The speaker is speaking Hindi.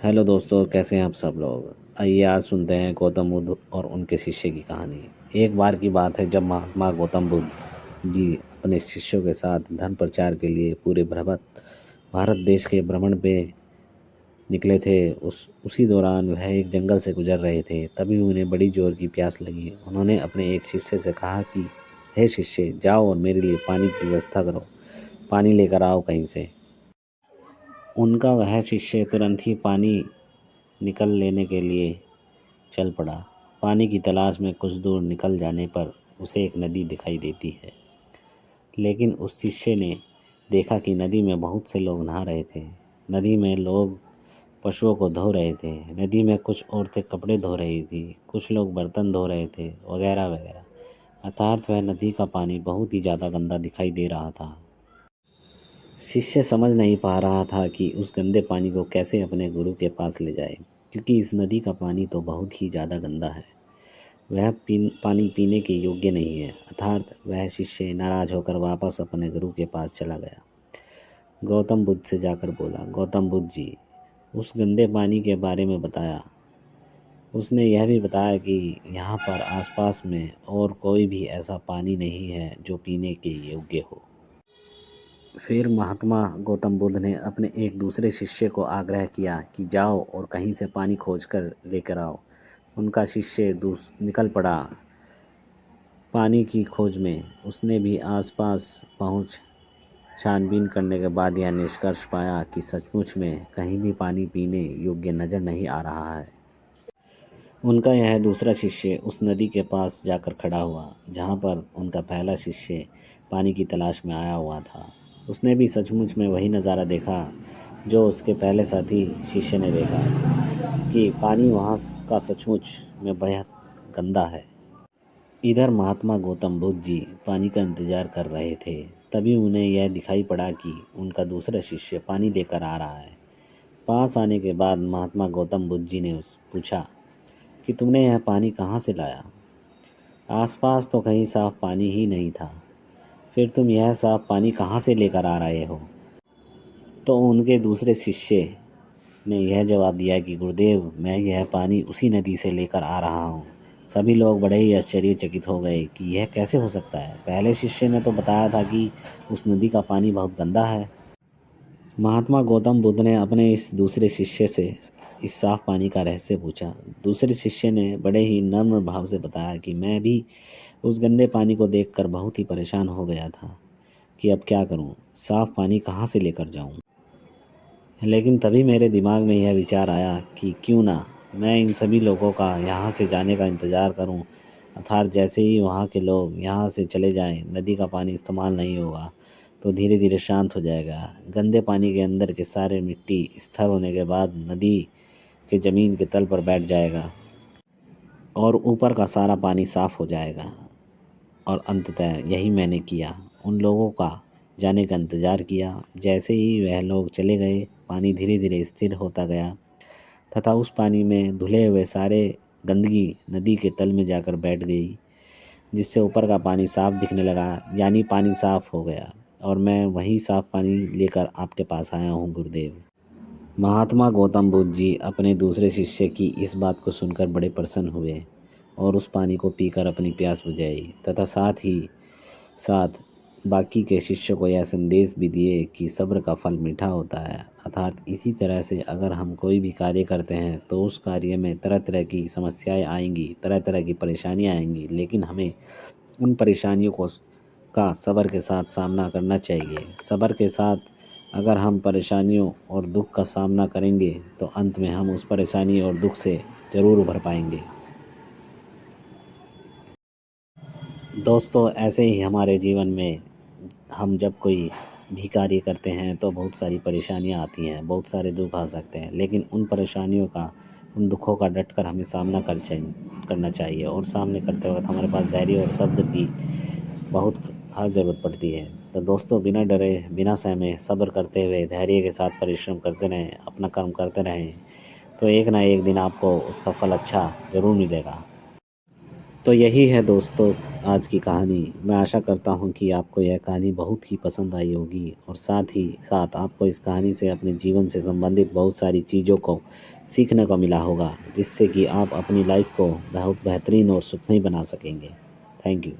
हेलो दोस्तों, कैसे हैं आप सब लोग। आइए आज सुनते हैं गौतम बुद्ध और उनके शिष्य की कहानी। एक बार की बात है जब महात्मा गौतम बुद्ध जी अपने शिष्यों के साथ धर्म प्रचार के लिए पूरे भारत देश के भ्रमण पे निकले थे। उसी दौरान वह एक जंगल से गुजर रहे थे। तभी उन्हें बड़ी जोर की प्यास लगी। उन्होंने अपने एक शिष्य से कहा कि हे शिष्य, जाओ और मेरे लिए पानी की व्यवस्था करो, पानी लेकर आओ कहीं से। उनका वह शिष्य तुरंत ही पानी निकल लेने के लिए चल पड़ा। पानी की तलाश में कुछ दूर निकल जाने पर उसे एक नदी दिखाई देती है। लेकिन उस शिष्य ने देखा कि नदी में बहुत से लोग नहा रहे थे। नदी में लोग पशुओं को धो रहे थे। नदी में कुछ औरतें कपड़े धो रही थी, कुछ लोग बर्तन धो रहे थे, वगैरह वगैरह। अर्थात वह नदी का पानी बहुत ही ज़्यादा गंदा दिखाई दे रहा था। शिष्य समझ नहीं पा रहा था कि उस गंदे पानी को कैसे अपने गुरु के पास ले जाए, क्योंकि इस नदी का पानी तो बहुत ही ज़्यादा गंदा है। वह पानी पीने के योग्य नहीं है। अर्थात वह शिष्य नाराज होकर वापस अपने गुरु के पास चला गया। गौतम बुद्ध से जाकर बोला, गौतम बुद्ध जी, उस गंदे पानी के बारे में बताया। उसने यह भी बताया कि यहाँ पर आसपास में और कोई भी ऐसा पानी नहीं है जो पीने के योग्य हो। फिर महात्मा गौतम बुद्ध ने अपने एक दूसरे शिष्य को आग्रह किया कि जाओ और कहीं से पानी खोज कर लेकर आओ। उनका शिष्य निकल पड़ा पानी की खोज में। उसने भी आसपास पहुंच छानबीन करने के बाद यह निष्कर्ष पाया कि सचमुच में कहीं भी पानी पीने योग्य नज़र नहीं आ रहा है। उनका यह दूसरा शिष्य उस नदी के पास जाकर खड़ा हुआ जहाँ पर उनका पहला शिष्य पानी की तलाश में आया हुआ था। उसने भी सचमुच में वही नज़ारा देखा जो उसके पहले साथी शिष्य ने देखा, कि पानी वहाँ का सचमुच में बेहद गंदा है। इधर महात्मा गौतम बुद्ध जी पानी का इंतज़ार कर रहे थे। तभी उन्हें यह दिखाई पड़ा कि उनका दूसरा शिष्य पानी लेकर आ रहा है। पास आने के बाद महात्मा गौतम बुद्ध जी ने पूछा कि तुमने यह पानी कहाँ से लाया? आसपास तो कहीं साफ पानी ही नहीं था, फिर तुम यह साफ पानी कहाँ से लेकर आ रहे हो? तो उनके दूसरे शिष्य ने यह जवाब दिया कि गुरुदेव, मैं यह पानी उसी नदी से लेकर आ रहा हूँ। सभी लोग बड़े ही आश्चर्यचकित हो गए कि यह कैसे हो सकता है। पहले शिष्य ने तो बताया था कि उस नदी का पानी बहुत गंदा है। महात्मा गौतम बुद्ध ने अपने इस दूसरे शिष्य से इस साफ पानी का रहस्य पूछा। दूसरे शिष्य ने बड़े ही नम्र भाव से बताया कि मैं भी उस गंदे पानी को देखकर बहुत ही परेशान हो गया था कि अब क्या करूं, साफ पानी कहां से लेकर जाऊं। लेकिन तभी मेरे दिमाग में यह विचार आया कि क्यों ना मैं इन सभी लोगों का यहाँ से जाने का इंतज़ार करूं। अर्थात जैसे ही वहाँ के लोग यहाँ से चले जाएं, नदी का पानी इस्तेमाल नहीं होगा तो धीरे धीरे शांत हो जाएगा। गंदे पानी के अंदर के सारे मिट्टी स्थिर होने के बाद नदी के ज़मीन के तल पर बैठ जाएगा और ऊपर का सारा पानी साफ़ हो जाएगा। और अंततः यही मैंने किया, उन लोगों का जाने का इंतज़ार किया। जैसे ही वह लोग चले गए, पानी धीरे धीरे स्थिर होता गया तथा उस पानी में धुले हुए सारे गंदगी नदी के तल में जाकर बैठ गई, जिससे ऊपर का पानी साफ दिखने लगा। यानी पानी साफ हो गया और मैं वही साफ पानी लेकर आपके पास आया हूँ गुरुदेव। महात्मा गौतम बुद्ध जी अपने दूसरे शिष्य की इस बात को सुनकर बड़े प्रसन्न हुए और उस पानी को पीकर अपनी प्यास बुझाई तथा साथ ही साथ बाकी के शिष्यों को यह संदेश भी दिए कि सब्र का फल मीठा होता है। अर्थात इसी तरह से अगर हम कोई भी कार्य करते हैं तो उस कार्य में तरह तरह की समस्याएं आएंगी, तरह तरह की परेशानियां आएंगी, लेकिन हमें उन परेशानियों का सब्र के साथ सामना करना चाहिए। सब्र के साथ अगर हम परेशानियों और दुख का सामना करेंगे तो अंत में हम उस परेशानी और दुख से ज़रूर उभर पाएंगे। दोस्तों, ऐसे ही हमारे जीवन में हम जब कोई भी कार्य करते हैं तो बहुत सारी परेशानियां आती हैं, बहुत सारे दुख आ सकते हैं, लेकिन उन परेशानियों का, उन दुखों का डटकर हमें सामना करना चाहिए। और सामने करते वक्त हमारे पास धैर्य और शब्द की बहुत खास ज़रूरत पड़ती है। तो दोस्तों, बिना डरे, बिना सहमे, सब्र करते हुए धैर्य के साथ परिश्रम करते रहें, अपना कर्म करते रहें, तो एक ना एक दिन आपको उसका फल अच्छा ज़रूर मिलेगा। तो यही है दोस्तों, आज की कहानी। मैं आशा करता हूँ कि आपको यह कहानी बहुत ही पसंद आई होगी और साथ ही साथ आपको इस कहानी से अपने जीवन से संबंधित बहुत सारी चीज़ों को सीखने को मिला होगा, जिससे कि आप अपनी लाइफ को बहुत बेहतरीन और सुखमय बना सकेंगे। Thank you.